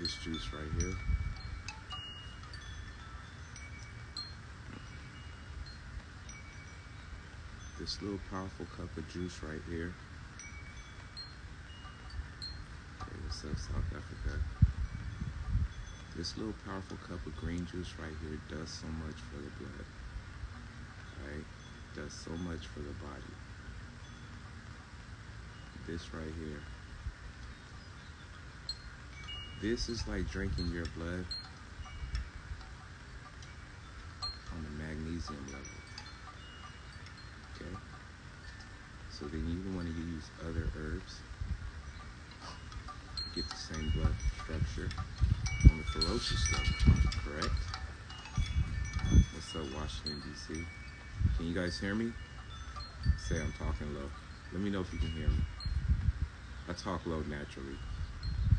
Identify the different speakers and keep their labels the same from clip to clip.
Speaker 1: this juice right here. This little powerful cup of juice right here. Hey, what's up, South Africa? This little powerful cup of green juice right here does so much for the blood. Right? Does so much for the body. This right here. This is like drinking your blood on a magnesium level. Okay? So then you want to use other herbs to get the same blood structure on the ferocious level, correct? What's up, Washington, D.C.? Can you guys hear me? Say I'm talking low. Let me know if you can hear me. I talk low naturally.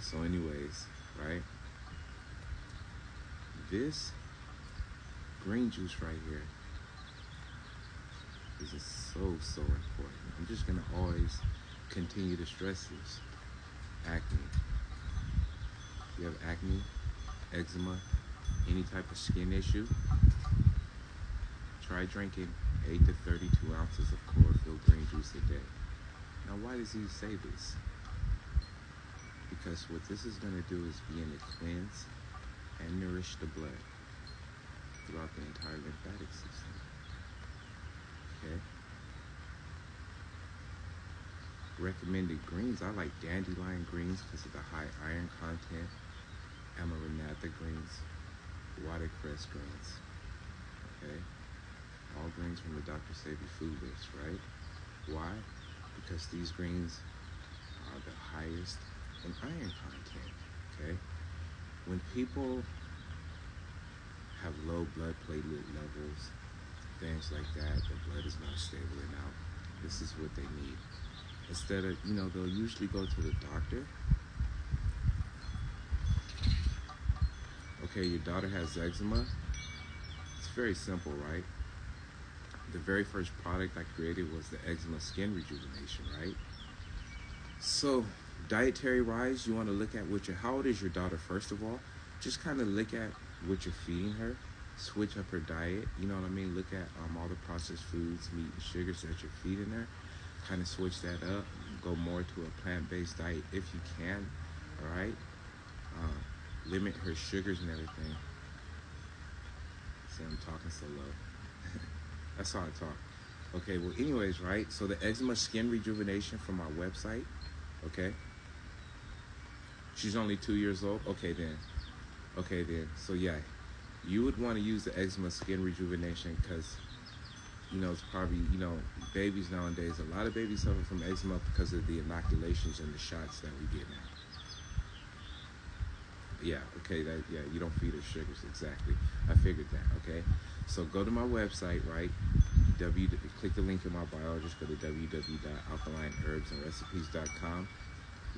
Speaker 1: So anyways, right? This green juice right here is so important. I'm just going to always continue to stress this. Acne. If you have acne, eczema, any type of skin issue, try drinking 8 to 32 ounces of chlorophyll green juice a day. Now, why does he say this? Because what this is going to do is begin to cleanse and nourish the blood throughout the entire lymphatic system. Okay? Recommended greens, I like dandelion greens because of the high iron content, amaranth greens, watercress greens. Okay? All greens from the Dr. Sebi food list, right? Why? Because these greens are the highest in iron content, okay? When people have low blood platelet levels, things like that, the blood is not stable enough, this is what they need. Instead of, they'll usually go to the doctor. Okay, your daughter has eczema. It's very simple, right? The very first product I created was the eczema skin rejuvenation, right? So, dietary wise, you want to look at how old is your daughter first of all? Just kind of look at what you're feeding her. Switch up her diet, you know what I mean? Look at all the processed foods, meat and sugars that you're feeding her. Kind of switch that up. Go more to a plant-based diet if you can, all right? Limit her sugars and everything. See, I'm talking so low. That's how I talk. Okay, well, anyways, right? So the eczema skin rejuvenation from our website, okay? She's only 2 years old? Okay, then. So, yeah, you would want to use the eczema skin rejuvenation because, it's probably, babies nowadays, a lot of babies suffer from eczema because of the inoculations and the shots that we get now. Yeah, okay, you don't feed her sugars, exactly. I figured that, okay? So go to my website, right? Click the link in my bio, just go to www.alkalineherbsandrecipes.com.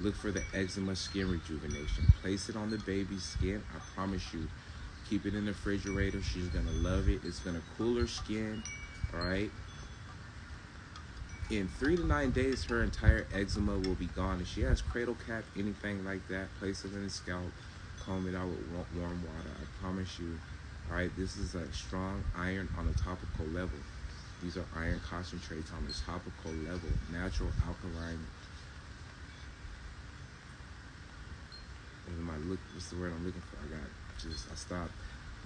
Speaker 1: Look for the eczema skin rejuvenation. Place it on the baby's skin. I promise you, keep it in the refrigerator. She's gonna love it. It's gonna cool her skin, all right? In 3 to 9 days, her entire eczema will be gone. If she has cradle cap, anything like that, place it in the scalp, comb it out with warm water. I promise you, all right, this is a strong iron on a topical level. These are iron concentrates on the topical level, natural alkaline. What's the word I'm looking for? I stopped.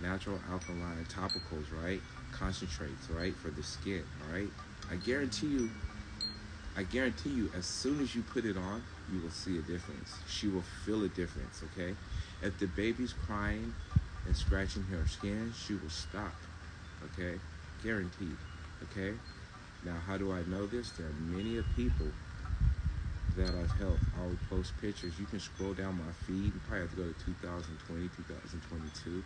Speaker 1: Natural alkaline topicals, right? Concentrates, right? For the skin, all right? I guarantee you, as soon as you put it on, you will see a difference. She will feel a difference, okay? If the baby's crying and scratching her skin, she will stop, okay? Guaranteed, okay? Now, how do I know this? There are many of people that I've helped. I'll post pictures. You can scroll down my feed. You probably have to go to 2020, 2022,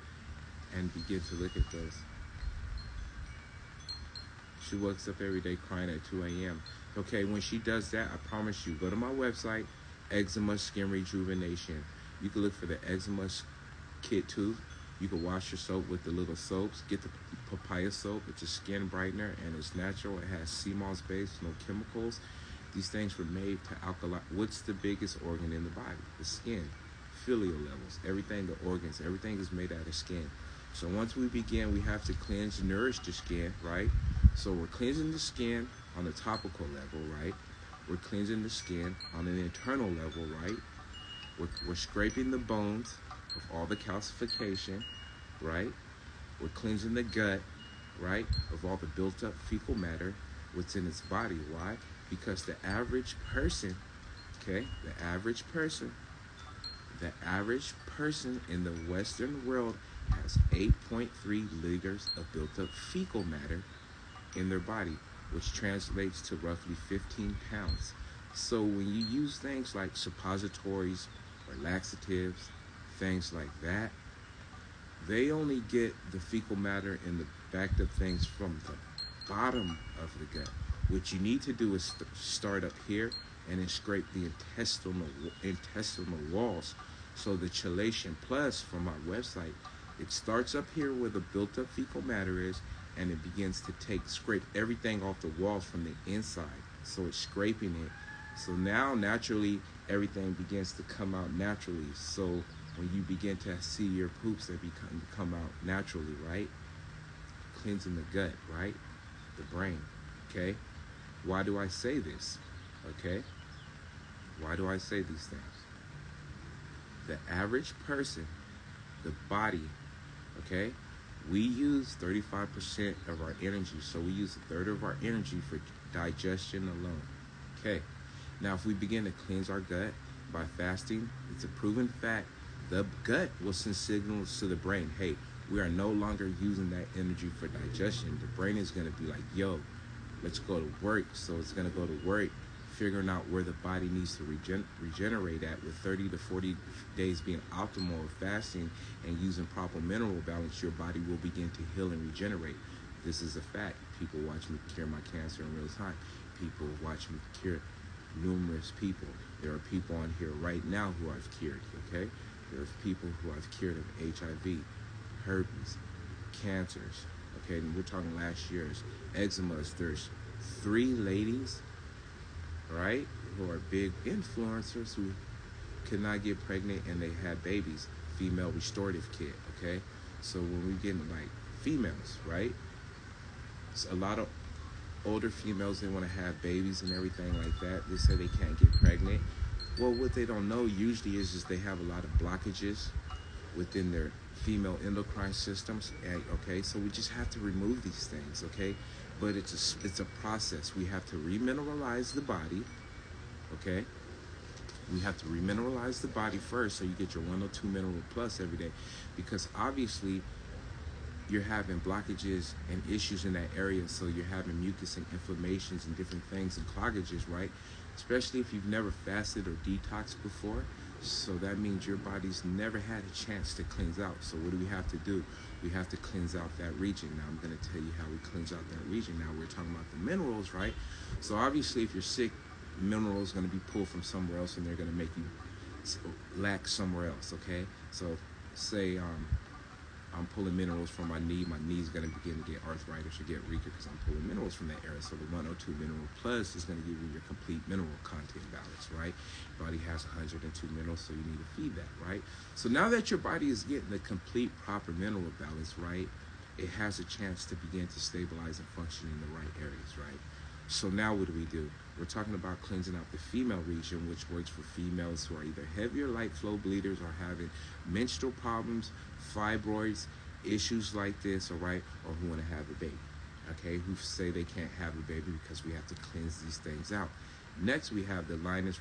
Speaker 1: and begin to look at those. She wakes up every day crying at 2 a.m. Okay, when she does that, I promise you, go to my website, Eczema Skin Rejuvenation. You can look for the eczema kit too. You can wash your soap with the little soaps. Get the papaya soap. It's a skin brightener and it's natural. It has sea moss base, no chemicals. These things were made to alkaline. What's the biggest organ in the body? The skin. epithelial levels. Everything, the organs, everything is made out of skin. So once we begin, we have to cleanse and nourish the skin, right? So we're cleansing the skin on the topical level, right? We're cleansing the skin on an internal level, right? We're scraping the bones of all the calcification, right? We're cleansing the gut, right, of all the built up fecal matter what's in its body. Why? Because the average person, okay, the average person in the Western world has 8.3 liters of built up fecal matter in their body, which translates to roughly 15 pounds. So when you use things like suppositories or laxatives, things like that, they only get the fecal matter and the backed up things from the bottom of the gut. What you need to do is start up here and then scrape the intestinal walls. So the chelation plus from our website, it starts up here where the built up fecal matter is, and it begins to scrape everything off the walls from the inside. So it's scraping it. So now naturally everything begins to come out naturally. So when you begin to see your poops, they come out naturally, right? Cleansing the gut, right? The brain, okay? Why do I say this, okay? Why do I say these things? The average person, the body, okay? We use 35% of our energy, so we use a third of our energy for digestion alone, okay? Now, if we begin to cleanse our gut by fasting, it's a proven fact, the gut will send signals to the brain, hey, we are no longer using that energy for digestion. The brain is going to be like, yo, let's go to work. So it's going to go to work, figuring out where the body needs to regenerate at, with 30 to 40 days being optimal of fasting and using proper mineral balance, your body will begin to heal and regenerate. This is a fact. People watch me cure my cancer in real time. People watch me cure numerous people. There are people on here right now who I've cured, okay? There are people who I've cured of HIV, herpes, cancers, okay? And we're talking last year's eczemas. There's 3 ladies, right, who are big influencers who could not get pregnant and they had babies. Female restorative kit, okay? So when we get like females, right? So a lot of older females, they want to have babies and everything like that. They say they can't get pregnant. Well, what they don't know usually is they have a lot of blockages within their female endocrine systems. And, okay, so we just have to remove these things, okay? But it's a process. We have to remineralize the body, okay? We have to remineralize the body first, so you get your 102 mineral plus every day, because obviously you're having blockages and issues in that area, so you're having mucus and inflammations and different things and cloggages, right? Especially if you've never fasted or detoxed before. So that means your body's never had a chance to cleanse out. So what do we have to do? We have to cleanse out that region. Now I'm going to tell you how we cleanse out that region. Now we're talking about the minerals, right? So obviously if you're sick, minerals going to be pulled from somewhere else and they're going to make you lack somewhere else, okay? So say I'm pulling minerals from my knee. My knee's going to begin to get arthritis or get weaker because I'm pulling minerals from that area. So the 102 mineral plus is going to give you your complete mineral content balance, right? Your body has 102 minerals, so you need to feed that, right? So now that your body is getting the complete proper mineral balance, right, it has a chance to begin to stabilize and function in the right areas, right? So now what do? We're talking about cleansing out the female region, which works for females who are either heavier light flow bleeders or having menstrual problems, fibroids, issues like this, all right, or who want to have a baby, okay, who say they can't have a baby because we have to cleanse these things out. Next, we have the Lioness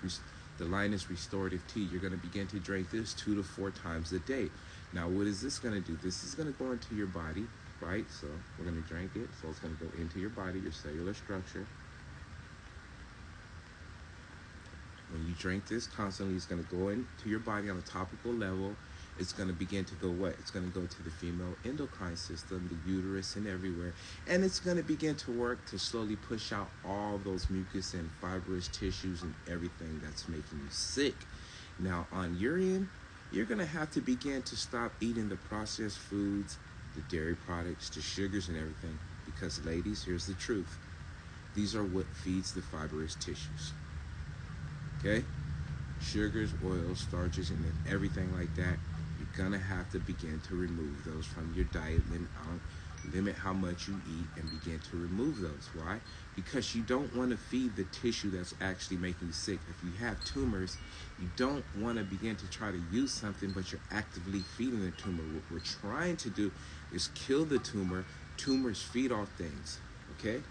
Speaker 1: Restorative Tea. You're going to begin to drink this 2 to 4 times a day. Now, what is this going to do? This is going to go into your body, right? So we're going to drink it. So it's going to go into your body, your cellular structure. When you drink this constantly, it's going to go into your body on a topical level. It's going to begin to go what? It's going to go to the female endocrine system, the uterus, and everywhere. And it's going to begin to work to slowly push out all those mucus and fibrous tissues and everything that's making you sick. Now, on your end, you're going to have to begin to stop eating the processed foods, the dairy products, the sugars, and everything. Because, ladies, here's the truth. These are what feeds the fibrous tissues. Okay? sugars, oils, starches, and everything like that, you're gonna have to begin to remove those from your diet. Limit how much you eat and begin to remove those. Why? Because you don't want to feed the tissue that's actually making you sick. If you have tumors, you don't want to begin to try to use something, but you're actively feeding the tumor. What we're trying to do is kill the tumor. Tumors feed off things, okay?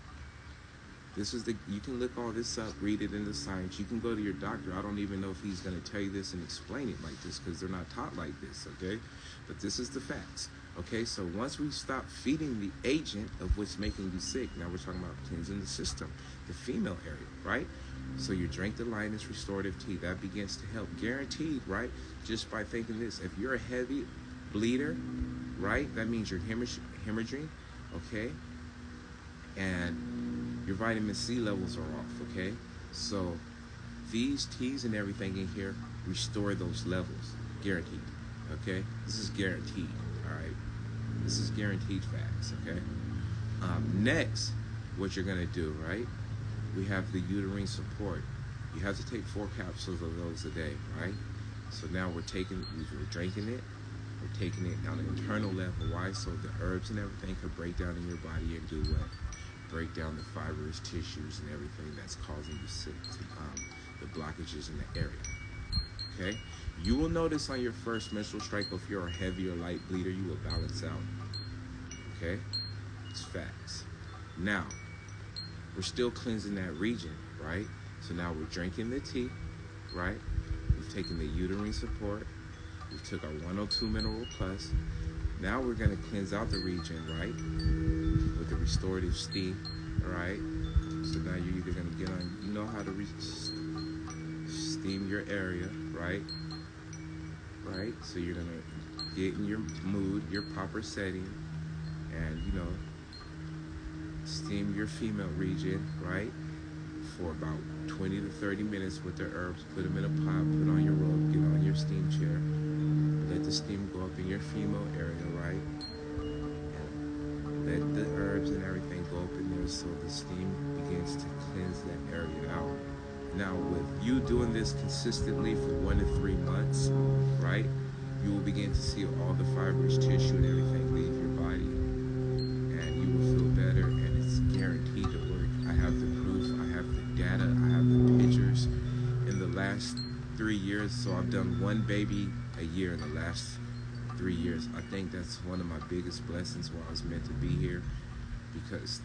Speaker 1: You can look all this up, read it in the science. You can go to your doctor. I don't even know if he's going to tell you this and explain it like this, because they're not taught like this, okay? But this is the facts. Okay, so once we stop feeding the agent of what's making you sick, now we're talking about cleansing the system, the female area, right? So you drink the Lioness Restorative Tea. That begins to help. Guaranteed, right? Just by thinking this. If you're a heavy bleeder, right, that means you're hemorrhaging, okay? And your vitamin C levels are off, okay? So these teas and everything in here restore those levels. Guaranteed, okay? This is guaranteed, all right? This is guaranteed facts, okay? Next, what you're going to do, right? We have the uterine support. You have to take 4 capsules of those a day, right? So now we're drinking it. We're taking it on an internal level. Why? So the herbs and everything could break down in your body and do what? Break down the fibrous tissues and everything that's causing you sick, the blockages in the area, okay? You will notice on your first menstrual cycle, if you're a heavy or light bleeder, you will balance out. Okay? It's facts. Now, we're still cleansing that region, right? So now we're drinking the tea, right? We've taken the uterine support. We took our 102 Mineral Plus. Now we're going to cleanse out the region, right? With the restorative steam, right? So now you're either going to get on, you know how to steam your area, right? Right? So you're going to get in your mood, your proper setting, and, you know, steam your female region, right? For about 20 to 30 minutes with the herbs. Put them in a pot, put on your robe, get on your steam chair. Let the steam go up in your female area, right? And let the herbs and everything go up in there so the steam begins to cleanse that area out. Now, with you doing this consistently for 1 to 3 months, right, you will begin to see all the fibrous tissue and everything leave your body. And you will feel better, and it's guaranteed to work. I have the proof, I have the data, I have the pictures. In the last 3 years, so I've done 1 baby a year in the last 3 years. I think that's one of my biggest blessings why I was meant to be here, because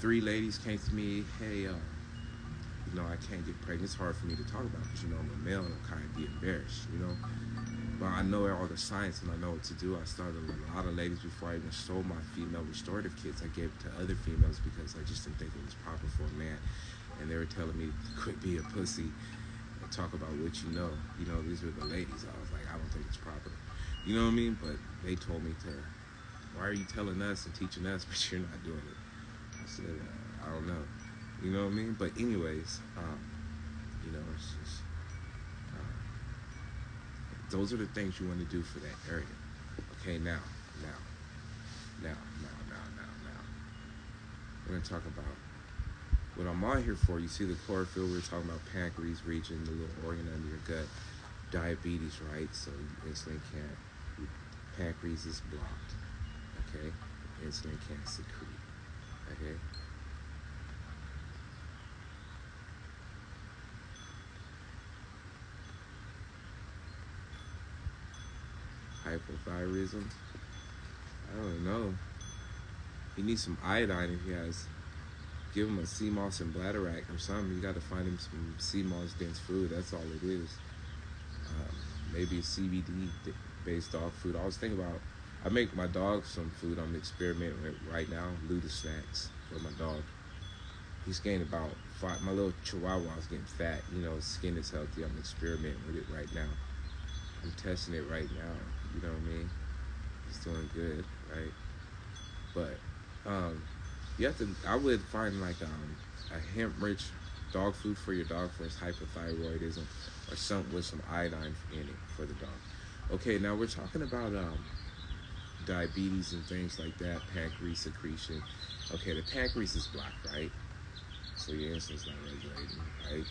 Speaker 1: 3 ladies came to me, hey, you know, I can't get pregnant. It's hard for me to talk about because, you know, I'm a male and I'm kind of be embarrassed, you know. But I know all the science and I know what to do. I started with a lot of ladies before I even sold my female restorative kits. I gave it to other females because I just didn't think it was proper for a man. And they were telling me to quit being a pussy and talk about what you know. You know, these were the ladies. I was like, I don't think it's proper. You know what I mean? But they told me to, why are you telling us and teaching us, but you're not doing it? I said, I don't know. You know what I mean? But anyways, you know, it's just, those are the things you want to do for that area. Okay, now. We're going to talk about what I'm on here for. You see the chlorophyll, we're talking about pancreas region, the little organ under your gut. Diabetes, right? So insulin can't, pancreas is blocked. Okay? Insulin can't secrete. Okay? Hypothyroidism. I don't know. He needs some iodine if he has. Give him a sea moss and bladderwrack or something. You got to find him some sea moss dense food. That's all it is. Maybe a CBD based dog food. I was thinking about, I make my dog some food I'm experimenting with right now. Luda snacks for my dog. He's gained about 5. My little Chihuahua is getting fat. You know, his skin is healthy. I'm experimenting with it right now. I'm testing it right now. You know what I mean? He's doing good, right? But you have to. I would find like a hemp-rich dog food for your dog for his hypothyroidism, or something with some iodine in it for the dog. Okay, now we're talking about diabetes and things like that, pancreas secretion. Okay, the pancreas is blocked, right? So your insulin's not regulating, right?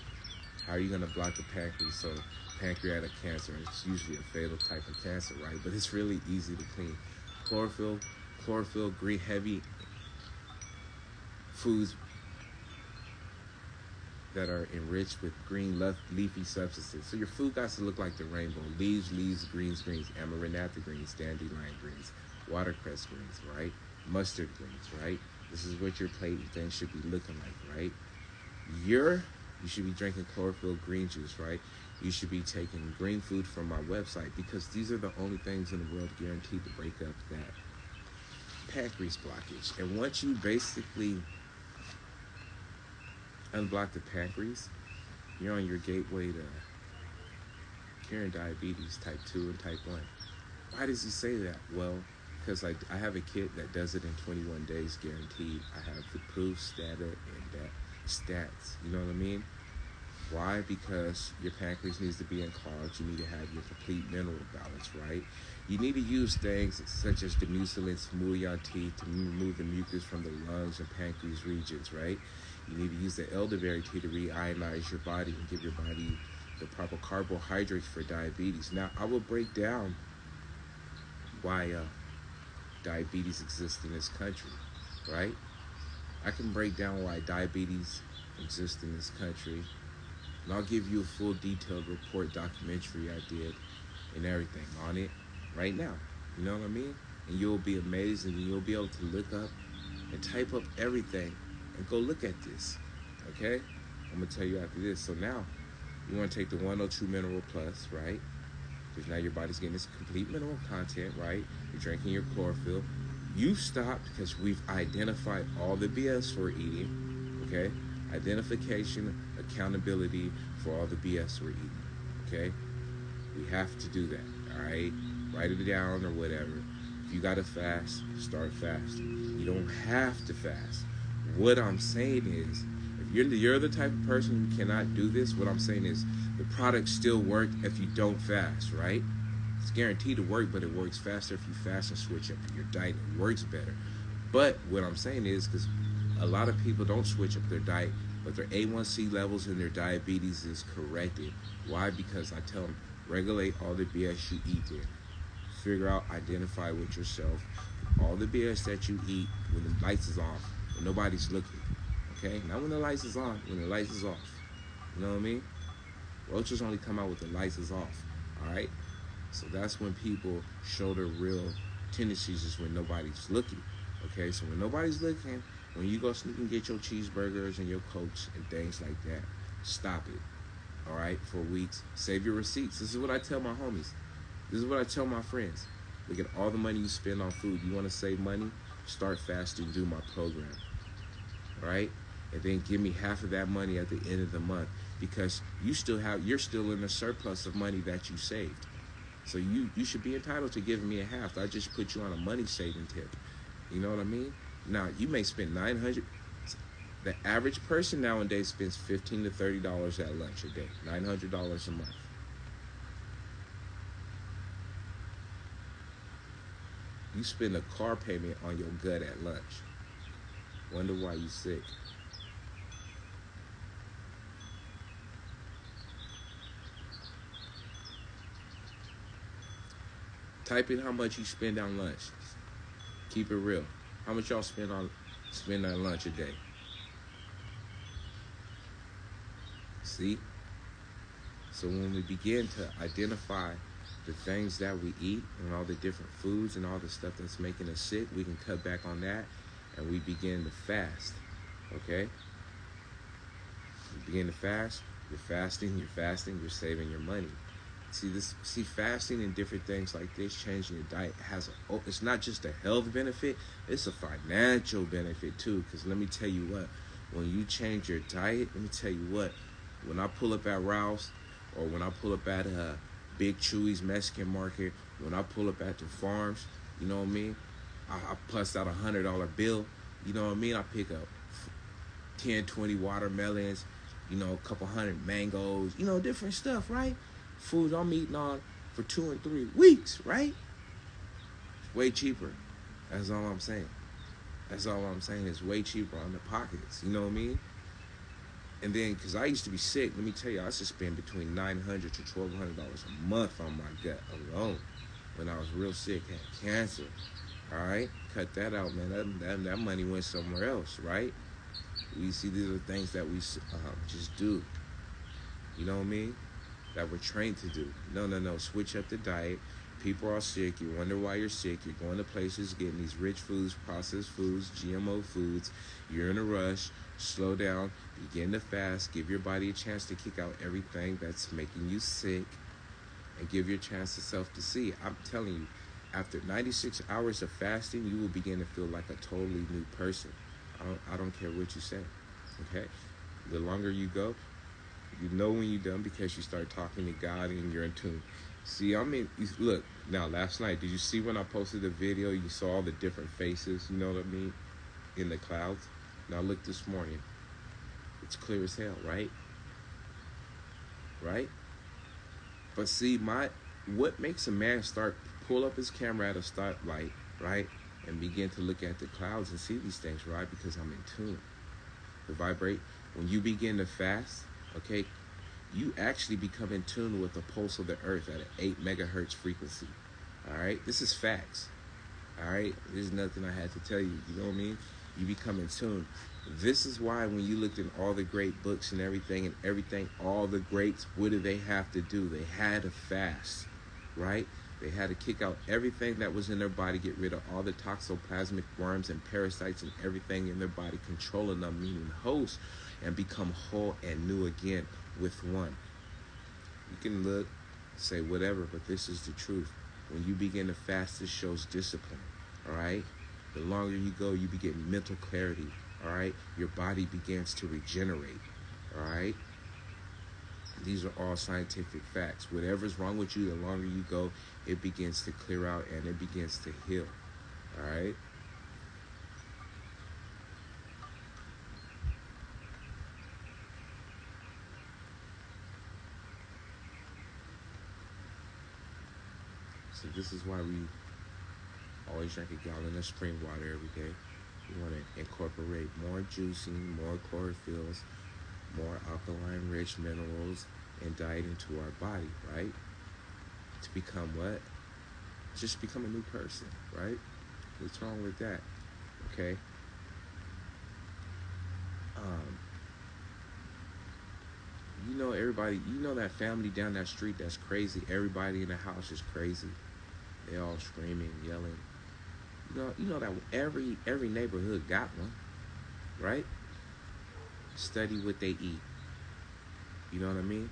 Speaker 1: How are you going to block the pancreas? So pancreatic cancer, it's usually a fatal type of cancer, right? But it's really easy to clean. Chlorophyll, green, heavy foods that are enriched with green leafy substances. So your food got to look like the rainbow. Leaves, greens, amaranth greens, dandelion greens, watercress greens, right? Mustard greens, right? This is what your plate and things should be looking like, right? You should be drinking chlorophyll green juice, right? You should be taking green food from my website, because these are the only things in the world guaranteed to break up that pancreas blockage. And once you basically unblock the pancreas, you're on your gateway to curing diabetes type 2 and type 1. Why does he say that? Well, because I have a kit that does it in 21 days guaranteed. I have the proof, data, and that stats. You know what I mean? Why? Because your pancreas needs to be unclogged. You need to have your complete mineral balance, right? You need to use things such as the mucilin smoothie tea to remove the mucus from the lungs and pancreas regions, right? You need to use the elderberry tea to reionize your body and give your body the proper carbohydrates for diabetes. Now, I will break down why diabetes exists in this country, right? I can break down why diabetes exists in this country, and I'll give you a full detailed report documentary I did and everything on it right now. You know what I mean? And you'll be amazed, and you'll be able to look up and type up everything and go look at this, okay? I'm going to tell you after this. So now, you want to take the 102 Mineral Plus, right? Because now your body's getting this complete mineral content, right? You're drinking your chlorophyll. You stopped because we've identified all the BS we're eating, okay? Identification, accountability for all the BS we're eating, okay? We have to do that, all right? Write it down or whatever. If you got to fast, start fasting. You don't have to fast. What I'm saying is, if you're the type of person who cannot do this, what I'm saying is the products still work if you don't fast, right? It's guaranteed to work, but it works faster if you fast and switch up your diet. It works better. But what I'm saying is, because a lot of people don't switch up their diet, but their A1C levels and their diabetes is corrected. Why? Because I tell them, regulate all the BS you eat there. Figure out, identify with yourself all the BS that you eat when the lights is off, when nobody's looking, okay? Not when the lights is on, when the lights is off. You know what I mean? Roaches only come out with the lights is off, all right? So that's when people show their real tendencies, is when nobody's looking, okay? So when nobody's looking, when you go sneak and get your cheeseburgers and your Cokes and things like that, stop it, all right, for weeks. Save your receipts. This is what I tell my homies. This is what I tell my friends. Look at all the money you spend on food. You want to save money? Start fasting, do my program, all right? And then give me half of that money at the end of the month, because you're still in a surplus of money that you saved. So you should be entitled to giving me a half. I just put you on a money saving tip. You know what I mean? Now, you may spend $900. The average person nowadays spends $15 to $30 at lunch a day. $900 a month. You spend a car payment on your gut at lunch. Wonder why you sick. Type in how much you spend on lunch. Keep it real. How much y'all spend on lunch a day? See? So when we begin to identify the things that we eat and all the different foods and all the stuff that's making us sick, we can cut back on that, and we begin to fast, okay? You begin to fast, you're fasting, you're saving your money. See, fasting and different things like this, changing your diet, it's not just a health benefit, it's a financial benefit too. Because let me tell you what, when you change your diet, when I pull up at Ralph's, or when I pull up at Big Chewy's Mexican Market, when I pull up at the farms, you know what I mean? I bust out $100 bill, you know what I mean? I pick up 10, 20 watermelons, a couple hundred mangoes, different stuff, right? Food I'm eating on for 2 and 3 weeks, right? Way cheaper. That's all I'm saying. It's way cheaper on the pockets. You know what I mean? And then, because I used to be sick, let me tell you, I used to spend between $900 to $1,200 a month on my gut alone when I was real sick, had cancer. All right, cut that out, man. That money went somewhere else, right? We see these are things that we just do. You know what I mean? That we're trained to do. No. Switch up the diet. People are sick. You wonder why you're sick. You're going to places getting these rich foods, processed foods, GMO foods. You're in a rush. Slow down. Begin to fast. Give your body a chance to kick out everything that's making you sick. And give your chance to self to see. I'm telling you, after 96 hours of fasting, you will begin to feel like a totally new person. I don't care what you say. Okay? The longer you go, you know when you're done because you start talking to God and you're in tune. See, look, now last night, did you see when I posted the video, you saw all the different faces, you know what I mean, in the clouds? Now look this morning. It's clear as hell, right? Right? But see, what makes a man pull up his camera at a stoplight, right, and begin to look at the clouds and see these things, right? Because I'm in tune. The vibrate. When you begin to fast, okay, you actually become in tune with the pulse of the earth at an 8 megahertz frequency. All right, this is facts. All right, there's nothing I had to tell you. You know what I mean? You become in tune. This is why when you looked in all the great books and everything, all the greats, what did they have to do? They had to fast, right? They had to kick out everything that was in their body, get rid of all the toxoplasmic worms and parasites and everything in their body, controlling them, meaning host, and become whole and new again with one. You can look, say whatever, but this is the truth. When you begin to fast, this shows discipline, all right? The longer you go, you begin mental clarity, all right? Your body begins to regenerate, all right? These are all scientific facts. Whatever's wrong with you, the longer you go, it begins to clear out and it begins to heal, all right? So this is why we always drink a gallon of spring water every day. We want to incorporate more juicing, more chlorophylls, more alkaline-rich minerals and diet into our body, right? To become what? Just become a new person, right? What's wrong with that? Okay? You know everybody, you know that family down that street that's crazy. Everybody in the house is crazy. They all screaming, yelling. You know that every neighborhood got one, right? Study what they eat. You know what I mean?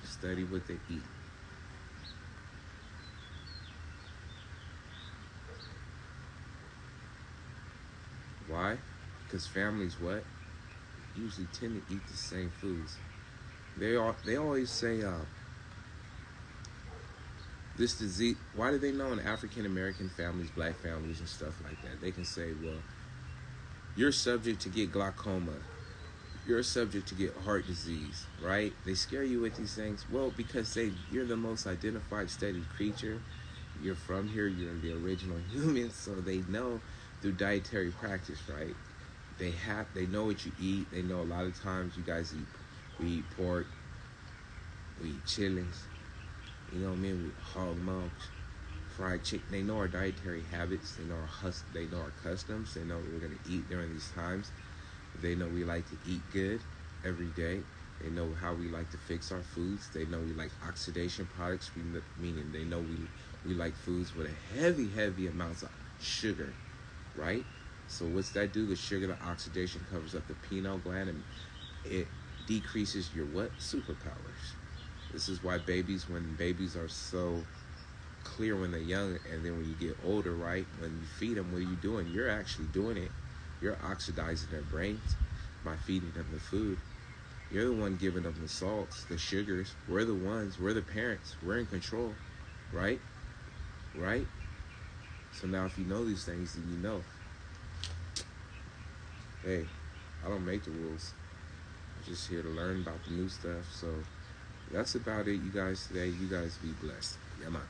Speaker 1: Study what they eat. Why? Because families usually tend to eat the same foods. They always say this disease. Why do they know in African American families, black families, and stuff like that? They can say, well, you're subject to get glaucoma. You're subject to get heart disease, right? They scare you with these things. Well, because you're the most identified studied creature. You're from here. You're the original human, so they know through dietary practice, right? They know what you eat. They know a lot of times you guys we eat pork, we eat chitlins, you know what I mean? We eat hog mugs, fried chicken. They know our dietary habits. They know our customs. They know what we're gonna eat during these times. They know we like to eat good every day. They know how we like to fix our foods. They know we like oxidation products, meaning they know we like foods with a heavy amounts of sugar, right? So what's that do? The sugar, the oxidation covers up the pineal gland and it decreases your what? Superpowers. This is why when babies are so clear when they're young, and then when you get older, right? When you feed them, what are you doing? You're actually doing it. You're oxidizing their brains by feeding them the food. You're the one giving them the salts, the sugars. We're the parents. We're in control, right? Right? So now if you know these things, then you know. Hey, I don't make the rules. I'm just here to learn about the new stuff. So that's about it, you guys, today. You guys be blessed. Yeah, man.